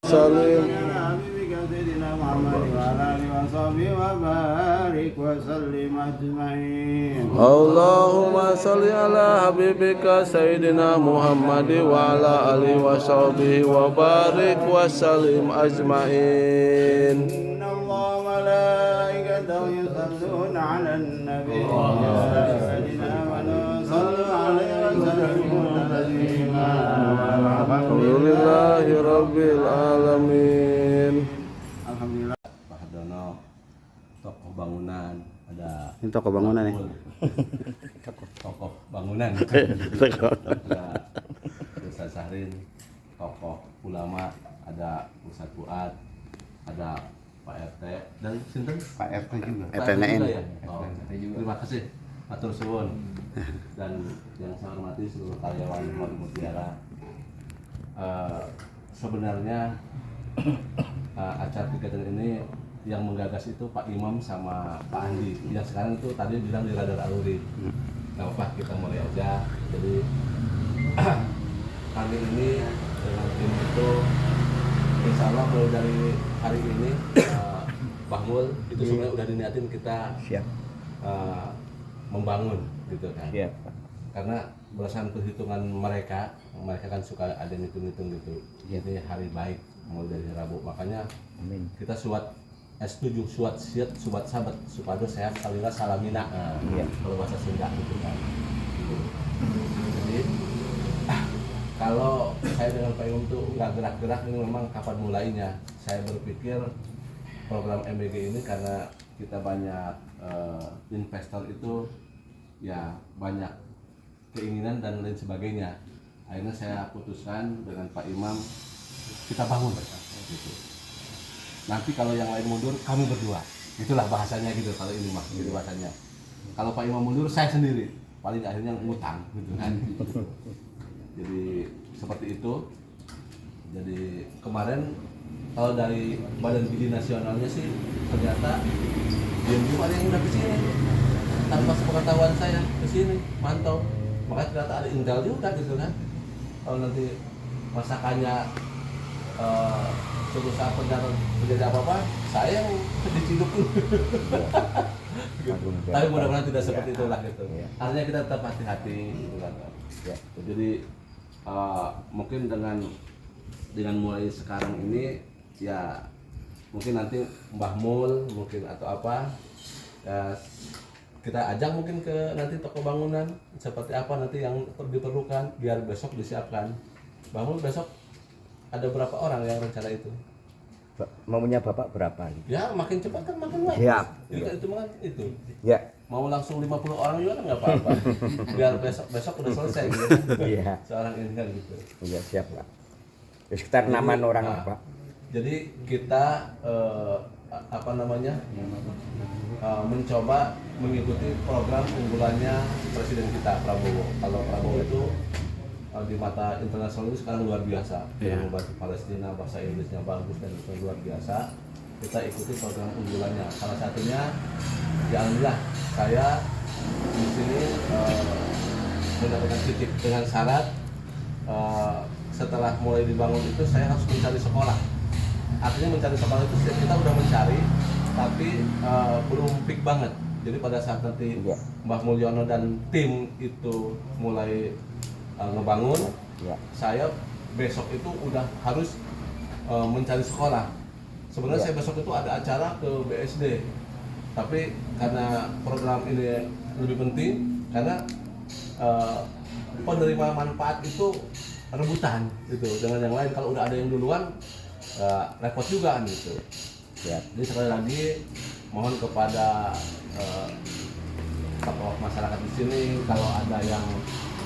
Salim Allahumma salli ala habibika Sayyidina Muhammad wa ala alihi wa sahbihi wa barik wa sallim ajmain. Inna Allah wa malaikatahu yusalluna ala nabi ya ayyuhallazina amanu sallu alaihi wa sallimu taslima. Alhamdulillahi rabbil alamin. Alhamdulillah. Pak Hardono, tokoh bangunan, ada Ini toko bangunan ya. tokoh bangunan, ada Ustaz Sahrin, tokoh ulama, ada Ustaz Fuad, ada Pak RT dan sinten Pak RT juga. Pak RT juga ya. Oh, terima kasih atur suwun dan yang saya hormati seluruh karyawan Mori Mutiara. Sebenarnya acara kegiatan ini yang menggagas itu Pak Imam sama Pak Andi. Yang sekarang itu tadi bilang di Radar Aluri. Nggak apa, kita mulai aja. Jadi kali ini dengan tim itu insya Allah mulai dari hari ini Bahmul itu sebenarnya udah diniatin kita Siap. membangun gitu kan. Siap. Karena berdasarkan perhitungan mereka kan suka ada ngitung-ngitung gitu. Ini hari baik mulai dari Rabu, makanya Amin. kita setuju suat siat subat sabat supado sehat salila salamina. Iya. Kalau bahasa Sunda gitu kan. Jadi kalau saya dengan Pak Imam tuh nggak gerak-gerak, ini memang kapan mulainya. Saya berpikir program MBG ini karena kita banyak investor itu ya banyak keinginan dan lain sebagainya. Akhirnya saya putuskan dengan Pak Imam kita bangun gitu. Nanti kalau yang lain mundur kami berdua. Itulah bahasanya gitu kalau ini mah gitu bahasanya. Kalau Pak Imam mundur saya sendiri. Paling akhirnya ngutang gitu kan. Jadi seperti itu. Jadi kemarin kalau dari Badan Gizi Nasionalnya sih ternyata diam-diam ada yang udah kesini tanpa sepengetahuan saya kesini mantau. Makanya ternyata ada intel juga gitu kan. Kalau nanti masakannya suatu saat terjadi apa-apa, saya yang diciduk dulu. Tapi mudah-mudahan tidak seperti itulah gitu. Artinya kita tetap hati-hati gitu kan. Jadi mungkin dengan mulai sekarang ini ya mungkin nanti Mbah Mul mungkin atau apa ya, kita ajak mungkin ke nanti toko bangunan seperti apa nanti yang diperlukan biar besok disiapkan. Mbah Mul besok ada berapa orang yang rencana itu? Maunya Bapak berapa? Ya makin cepat kan makin bagus. Siap. Itu mah itu. Ya. Mau langsung 50 orang juga kan nggak apa-apa. Biar besok udah selesai gitu. Iya. Seorang ini kan gitu. Iya siap Pak. Di sekitar naman orang Pak. Jadi kita mencoba mengikuti program unggulannya Presiden kita Prabowo. Kalau Prabowo itu di mata internasional itu sekarang luar biasa. Dia membantu Palestina, bahasa Inggrisnya bagus dan itu luar biasa. Kita ikuti program unggulannya. Salah satunya, ya alhamdulillah saya di sini mendapatkan titik dengan syarat setelah mulai dibangun itu saya harus mencari sekolah. Artinya mencari sekolah itu kita udah mencari, tapi belum peak banget. Jadi pada saat nanti Mbah Mulyono dan tim itu mulai ngebangun, saya besok itu udah harus mencari sekolah. Sebenarnya saya besok itu ada acara ke BSD, tapi karena program ini lebih penting, karena penerima manfaat itu rebutan gitu dengan yang lain. Kalau udah ada yang duluan repot juga kan gitu. Jadi sekali lagi mohon kepada tokoh masyarakat di sini, kalau ada yang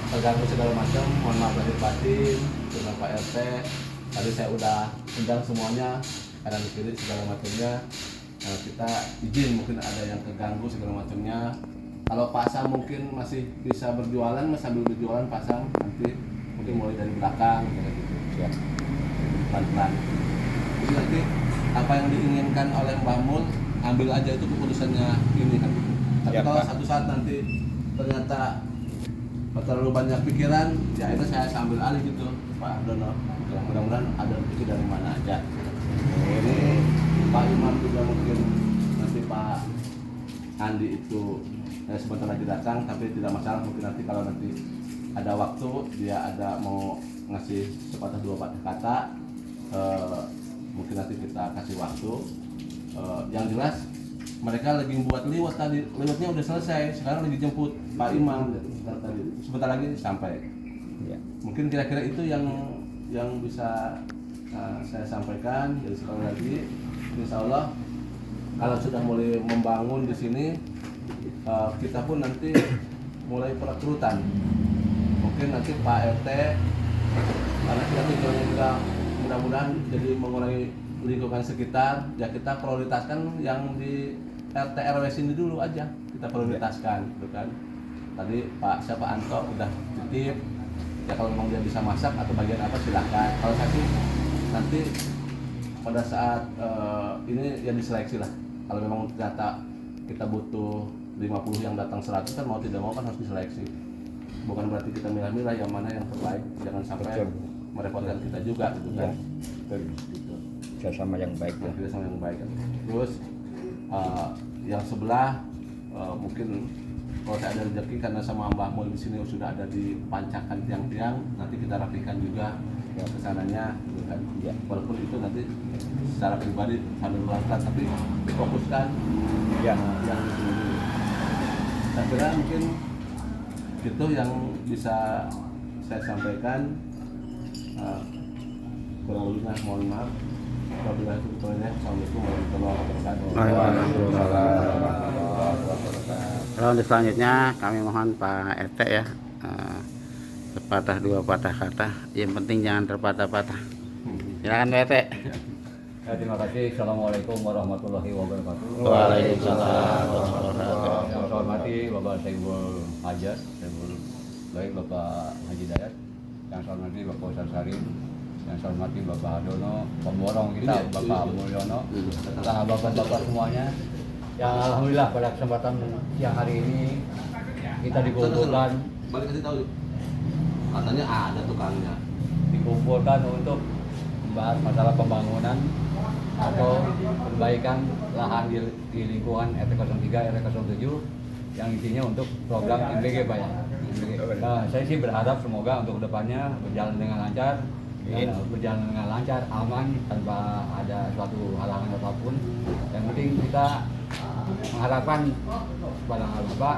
terganggu segala macam, mohon maaf lahir batin dengan Pak RT. Tadi saya udah undang semuanya, kanan kiri segala macamnya. Kita izin mungkin ada yang terganggu segala macamnya. Kalau Pak Sam mungkin masih bisa berjualan, sambil berjualan Pak Sam nanti mungkin mulai dari belakang kayak gitu. Ya. Pelan-pelan. Jadi nanti apa yang diinginkan oleh Mbah Mul, ambil aja itu keputusannya ini kan. Tapi Ya, kalau Pak. satu saat nanti ternyata terlalu banyak pikiran, ya itu saya sambil alih gitu Pak Dono. Ya, mudah-mudahan ada rezeki dari mana aja. Ini Pak Imam juga mungkin nanti Pak Andi itu sebentar lagi datang, tapi tidak masalah, mungkin nanti kalau nanti ada waktu dia ada mau ngasih sepatah dua patah kata, mungkin nanti kita kasih waktu. Yang jelas mereka lagi membuat liwat tadi, liwatnya udah selesai, sekarang lagi jemput Pak Imam sebentar lagi sampai. Ya. Mungkin kira-kira itu yang bisa saya sampaikan. Jadi sekali lagi, insya Allah kalau sudah mulai membangun di sini, kita pun nanti mulai perekrutan. Mungkin nanti Pak RT, karena kita tujuannya juga mudah-mudahan jadi mengurangi lingkungan sekitar, ya kita prioritaskan yang di RT RW sini dulu aja, kita prioritaskan, gitu kan. Tadi Pak Anto udah titip, ya kalau memang dia bisa masak atau bagian apa silahkan. Kalau saya sih nanti pada saat ini ya diseleksi lah. Kalau memang ternyata kita butuh 50 yang datang 100 kan mau tidak mau kan harus diseleksi. Bukan berarti kita milah-milah yang mana yang terbaik, jangan sampai merepotkan kita juga gitu kan. Gitu. Kerjasama yang baik ya. Kerjasama yang baik. Terus yang sebelah mungkin kalau saya ada rezeki karena sama Mbah Mul di sini sudah ada di pancakan tiang-tiang, nanti kita rapikan juga kesananya gitu kan. Ya, walaupun itu nanti secara pribadi sambil berangkat, tapi fokuskan yang di sini. Saya kira mungkin itu yang bisa saya sampaikan. Kurang lebihnya mohon maaf. Wabillahi taufiq. Assalamualaikum warahmatullahi wabarakatuh. Kalau untuk selanjutnya kami mohon Pak RT ya, sepatah dua patah kata, yang penting jangan terpatah-patah. Silakan Pak RT. Ya, terima kasih. Assalamualaikum warahmatullahi wabarakatuh. Waalaikumsalam warahmatullahi wabarakatuh. Yang saya hormati Bapak Saiful Hajat, baik Bapak Haji Dayat, yang saya hormati Bapak Ustaz Sarim, yang saya hormati Bapak Hadono, pemborong kita Bapak Mulyono, serta bapak-bapak semuanya. Ya alhamdulillah pada kesempatan siang hari ini kita dikumpulkan Balik kasih tahu. Katanya ada tukangnya. dikumpulkan untuk membahas masalah pembangunan atau perbaikan lahan di lingkungan RT 03 RT 07 yang intinya untuk program MBG Pak ya. Nah, saya sih berharap semoga untuk kedepannya berjalan dengan lancar, berjalan dengan lancar, aman, tanpa ada suatu halangan apapun. Yang penting kita mengharapkan kepada Bapak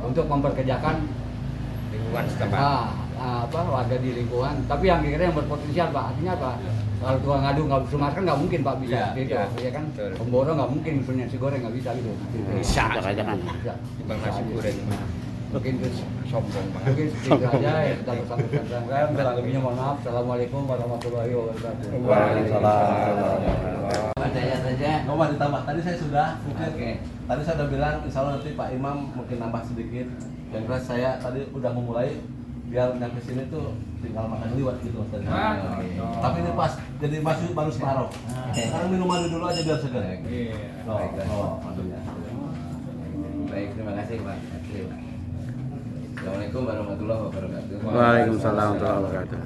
untuk memperkerjakan Lingkungan setempat. warga di lingkungan, tapi yang kira-kira yang berpotensial Pak. Artinya apa? Kalau tukang ngadu nggak bisa kan nggak mungkin Pak bisa, ya kan? Pemborong nggak mungkin, punya nasi goreng nggak bisa gitu. Bisa aja kan. Bisa. Bang nasi goreng Mungkin sombong banget. mungkin segitu aja ya kita bersama-sama. Kurang lebihnya mohon maaf. Assalamualaikum warahmatullahi wabarakatuh. Daya saja. Nomor ditambah. Tadi saya sudah mungkin. Tadi saya sudah bilang insya Allah nanti Pak Imam mungkin nambah sedikit. Yang jelas saya tadi udah memulai biar nyampe sini tuh tinggal makan liwat gitu Mas. Tapi ini pas jadi masuk baru separuh. Sekarang minum madu dulu aja biar segar. Madunya. Baik, terima kasih Pak. Assalamualaikum warahmatullahi wabarakatuh. Waalaikumsalam warahmatullahi wabarakatuh.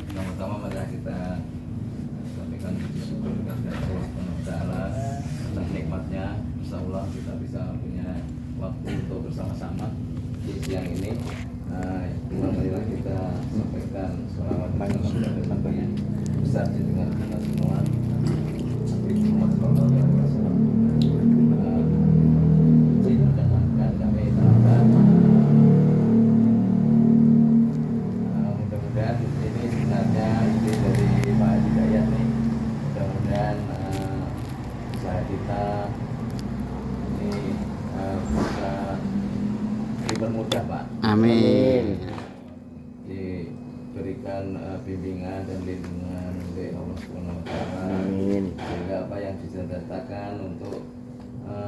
Pertama-tama mari kita sampaikan puji syukur kepada Allah Subhanahu wa taala atas nikmatnya. Insyaallah kita bisa punya waktu untuk bersama-sama di siang ini. Marilah kita sampaikan sholawat kepada besar dengan kita semua. Mudah-mudahan ini sebenarnya ide dari Pak Haji Dayat nih. Mudah-mudahan usaha kita ini bisa dipermudah Pak. Amin. diberikan bimbingan dan lindungan oleh Allah Subhanahu wa taala. Sehingga apa yang diceritakan untuk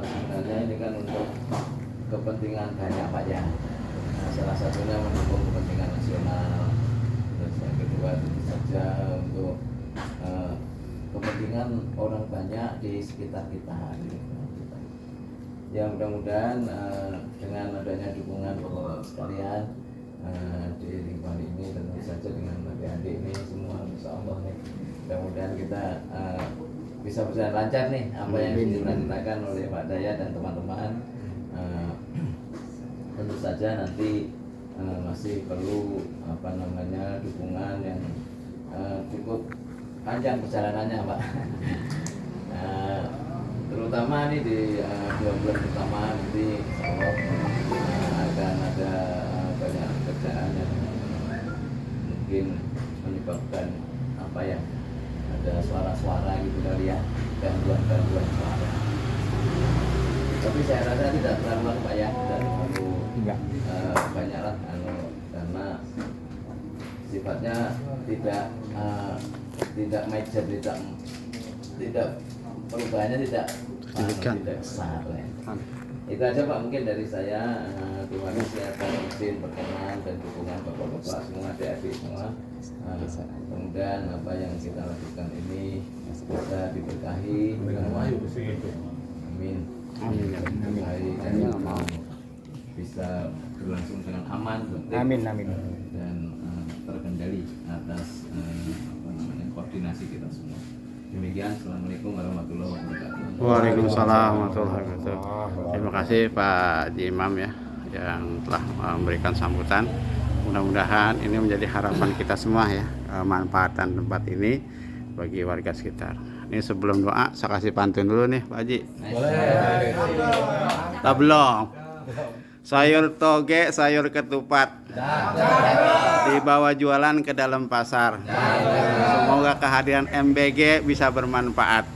sebenarnya ini kan untuk kepentingan banyak Pak ya. Nah, salah satunya mendukung kepentingan nasional. Terus yang kedua tentu saja untuk kepentingan orang banyak di sekitar kita. Ya mudah-mudahan dengan adanya dukungan bapak sekalian di lingkungan ini, tentu saja dengan adik-adik ini semua, insya Allah nih, mudah-mudahan kita bisa berjalan lancar nih apa yang diceritakan oleh Pak Dayat dan teman-teman. Tentu saja nanti masih perlu dukungan yang cukup panjang perjalanannya Pak. Terutama nih di 2 bulan pertama nanti insya Allah akan ada banyak pekerjaan yang mungkin menyebabkan ada suara-suara gitu kali ya, gangguan suara. Tapi saya rasa tidak terlalu Pak ya, tidak terlalu banyak lah karena sifatnya tidak major, tidak perubahannya tidak besar ya. Itu aja Pak mungkin dari saya. Terima kasih atas izin perkenan dan dukungan bapak-bapak semua, adik-adik semua. Mudah-mudahan apa yang kita lakukan ini bisa diberkahi. Amin. Diberkahi dan bisa berlangsung dengan aman, Amin. dan terkendali atas koordinasi kita semua. Demikian, assalamualaikum warahmatullahi wabarakatuh. Waalaikumsalam warahmatullahi wabarakatuh. Terima kasih Pak Haji Imam ya yang telah memberikan sambutan. Mudah-mudahan ini menjadi harapan kita semua ya, manfaatan tempat ini bagi warga sekitar. Ini sebelum doa saya kasih pantun dulu nih Pak Haji. Belum. Sayur toge, sayur ketupat dibawa jualan ke dalam pasar. Semoga kehadiran MBG bisa bermanfaat,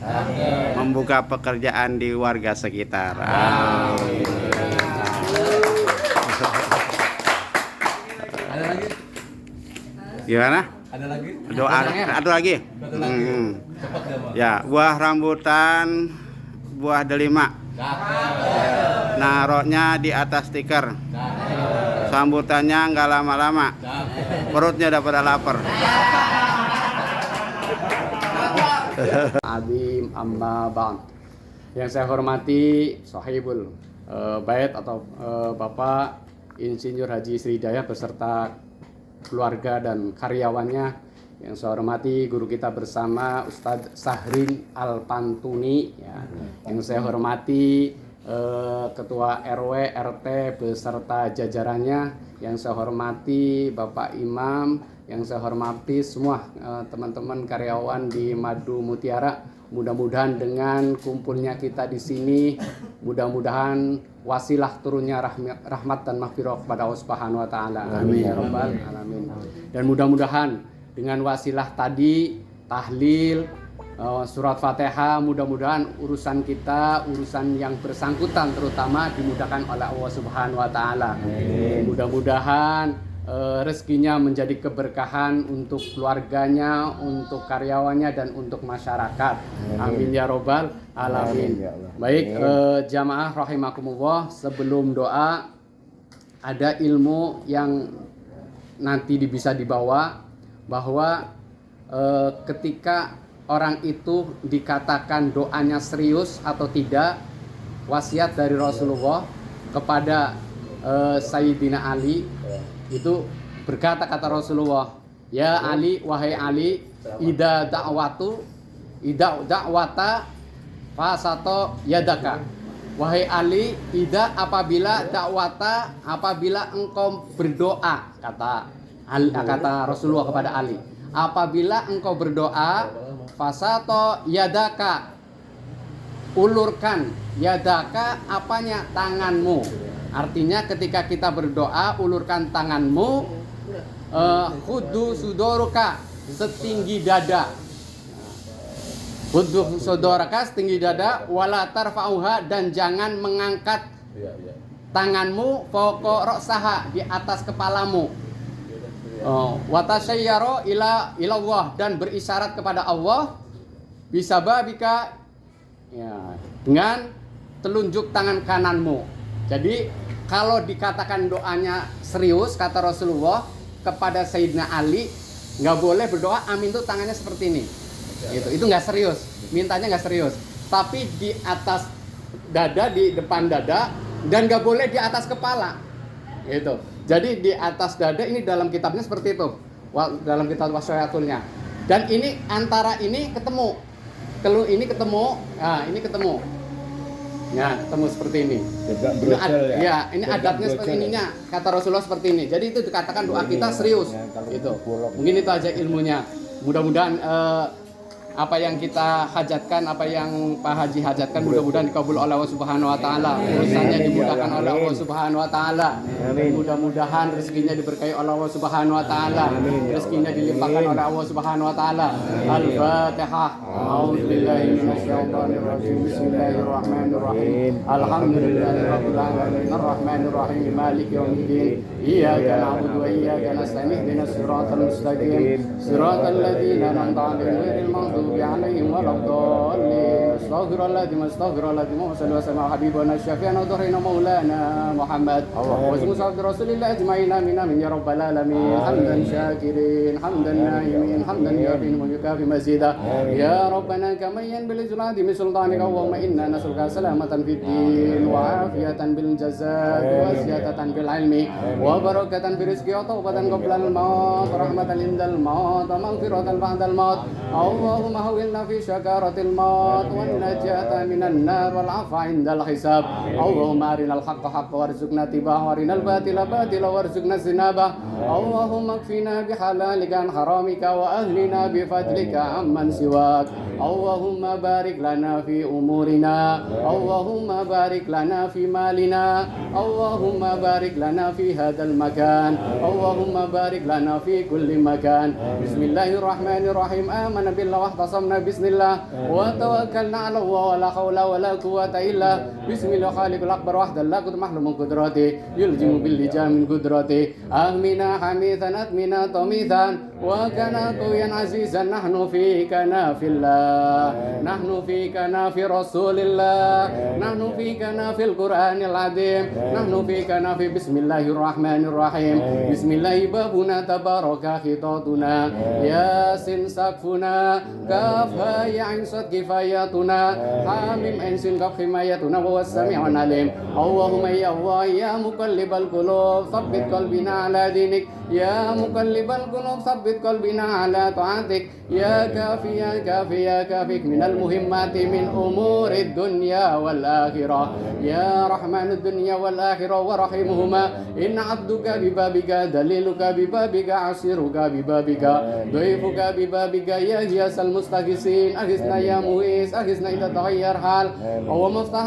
membuka pekerjaan di warga sekitar. Amin. Ada lagi? Gimana? Ada lagi? Doa ada lagi? Ya, buah rambutan, buah delima. Naroknya di atas stiker. Sambutannya nggak lama-lama. Perutnya udah pada lapar. Azim amma ba'd. Yang saya hormati Sahibul Bait atau Bapak Insinyur Haji Sri Hidayat beserta keluarga dan karyawannya. Yang saya hormati guru kita bersama Ustadz Sahrin Al-Pantuni ya. Yang saya hormati Ketua RW RT beserta jajarannya. Yang saya hormati Bapak Imam, yang saya hormati semua teman-teman karyawan di Madu Mutiara. Mudah-mudahan dengan kumpulnya kita di sini, mudah-mudahan wasilah turunnya rahmat dan maghfirah kepada Allah Subhanahu wa taala. Amin ya rabbal alamin. Dan mudah-mudahan dengan wasilah tadi tahlil surat Fatihah, mudah-mudahan urusan kita, urusan yang bersangkutan terutama dimudahkan oleh Allah Subhanahu wa taala. Mudah-mudahan rezekinya menjadi keberkahan untuk keluarganya, untuk karyawannya dan untuk masyarakat. Amin ya robbal alamin. Baik jamaah rahimakumullah, sebelum doa ada ilmu yang nanti bisa dibawa bahwa ketika orang itu dikatakan doanya serius atau tidak, wasiat dari Rasulullah kepada Sayyidina Ali itu berkata kata Rasulullah, ya Ali, wahai Ali, ida da'wata fasato yadaka. Wahai Ali, ida apabila dakwata, apabila engkau berdoa, kata Rasulullah kepada Ali, apabila engkau berdoa, fasato yadaka, ulurkan yadaka, apanya, tanganmu. Artinya ketika kita berdoa, ulurkan tanganmu, khuddu sudoruka, setinggi dada, khuddu sudoraka, setinggi dada, wala tarfa'uha, dan jangan mengangkat tanganmu fawqa ra'saha, di atas kepalamu. Watasayyaro ila ilallah, dan berisyarat kepada Allah bisa babika, ya, dengan telunjuk tangan kananmu. Jadi kalau dikatakan doanya serius, kata Rasulullah kepada Sayyidina Ali, nggak boleh berdoa amin tuh tangannya seperti ini. Itu nggak serius, mintanya nggak serius. Tapi di atas dada, di depan dada, dan nggak boleh di atas kepala. Gitu. Jadi di atas dada ini dalam kitabnya seperti itu, dalam kitab wasyatulnya. Dan ini antara ini ketemu. Kalau ini ketemu, nah ini ketemu. Ya, ketemu seperti ini. Ini adatnya seperti ininya. Kata Rasulullah seperti ini. Jadi itu dikatakan doa kita serius. Gitu. Mungkin itu aja ilmunya. Mudah-mudahan apa yang kita hajatkan, apa yang Pak Haji hajatkan, mudah-mudahan dikabul oleh Allah Subhanahu wa taala. Urusannya dimudahkan oleh Allah Subhanahu wa taala. Mudah-mudahan rezekinya diberkahi oleh Allah Subhanahu wa taala. Rezekinya dilimpahkan oleh Allah Subhanahu wa taala. Al-Fatihah. A'udzubillahi minasyaitonir rajim. Bismillahirrahmanirrahim. Alhamdulillahirabbil alamin. Arrahmanir rahim. Maliki yaumiddin. Iyyaka na'budu wa iyyaka nasta'in. Ihdinas siratal mustaqim. Siratal ladzina an'amta 'alaihim ghairil maghdubi عليهم ولا الضالين استغفر الله وصلى وسلم على حبيبنا الشفيع ودرنا مولانا محمد واسم صحابة رسول الله اجمعين امين يا رب العالمين حمدا شاكرين حمدا نائمين حمدا يافين ويكافي مزيدا يا ربنا كما ينبغي لجلال بسلطانك اللهم انا نسألك سلامة في الدين وعافية بالجزاء وزيادة بالعلم وبركة في الرزق وتوبة قبل الموت ورحمة عند الموت ومغفرة بعد الموت اللهم هولنا في شكارة الموت والنجاة من النار والعفو عند الحساب اللهم أرنا الحق حقا وارزقنا اتباعه وأرنا الباطل باطلا وارزقنا اجتنابه اللهم اكفنا بحلالك عن حرامك وأهلنا بفضلك عمن سواك اللهم بارك لنا في أمورنا اللهم بارك لنا في مالنا اللهم بارك لنا في هذا المكان اللهم بارك لنا في كل مكان بسم الله الرحمن الرحيم آمن بالله واعتصمنا بسم الله وتوكلنا على الله ولا حول ولا قوة إلا بسم الله خالق الأكبر وحده لا قدر محلوم من قدرته يلجم باللجام من قدرته أهمنا حميثا أتمنا طميثا وكان قويا عزيزا نحن في كناف الله نحن في كناف رسول الله نحن في كناف القرآن العظيم نحن في كناف بسم الله الرحمن الرحيم بسم الله بابنا تبارك خطاتنا ياسين سقفنا كافها يا عين صد كفاياتنا حامم عين سين كف حمايتنا وهو السميع العليم اللهم يا الله يا مقلب القلوب ثبت قلبنا على دينك يا مقلب القلوب ثبت قلبنا على طاعتك يا كافي يا كافي يا كافيك من المهمات من أمور الدنيا والآخرة يا رحمن الدنيا والآخرة ورحمهما إن عبدك ببابك دليلك ببابك عسيرك ببابك ضيفك ببابك يا هياس المستغيثين أغثنا يا مغيث أغثنا إذا تغير حال اللهم افتح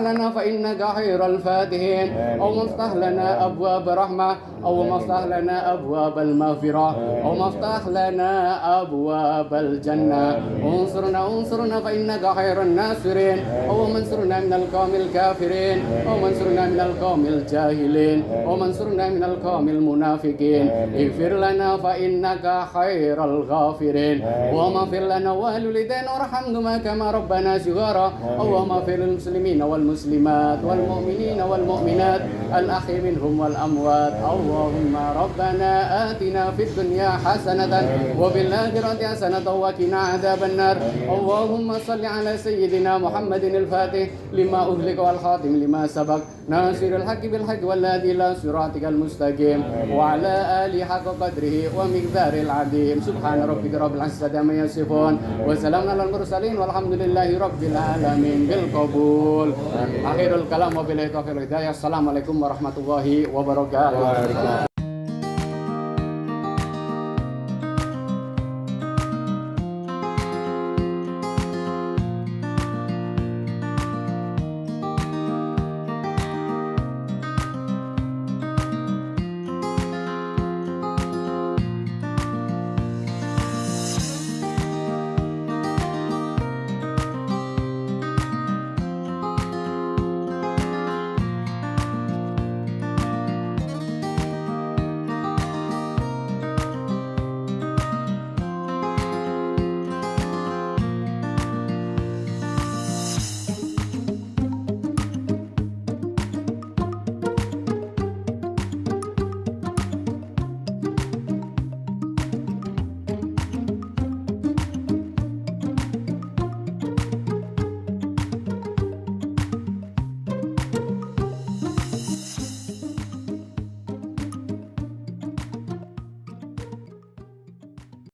لنا فإنك خير الفاتحين اللهم افتح لنا أبواب رحمة اللهم افتح لنا أبواب المغفرة اللهم افتح لنا أبواب الجنة انصرنا فإنك خير الناصرين اللهم انصرنا من القوم الكافرين اللهم انصرنا من القوم الجاهلين اللهم انصرنا من القوم المنافقين اغفر لنا فإنك خير الغافرين اللهم اغفر لنا ولوالدينا وارحمهما كما ربنا صغارا اللهم اغفر للمسلمين والمسلمات والمؤمنين والمؤمنات الأحياء منهم والأموات اللهم ربنا آتنا في الدنيا حسنة وفي الآخرة حسنة وقنا عذاب النار اللهم صل على سيدنا محمد الفاتح لما أغلق والخاتم لما سبق ناصر الحق بالحق والهادي إلى صراطك المستقيم وعلى آله حق قدره ومقدار العظيم سبحان ربك رب العزة عما يصفون وسلام على المرسلين والحمد لله رب العالمين بالقبول آخر الكلام وبالله التوفيق والهداية السلام عليكم warahmatullahi wabarakatuh.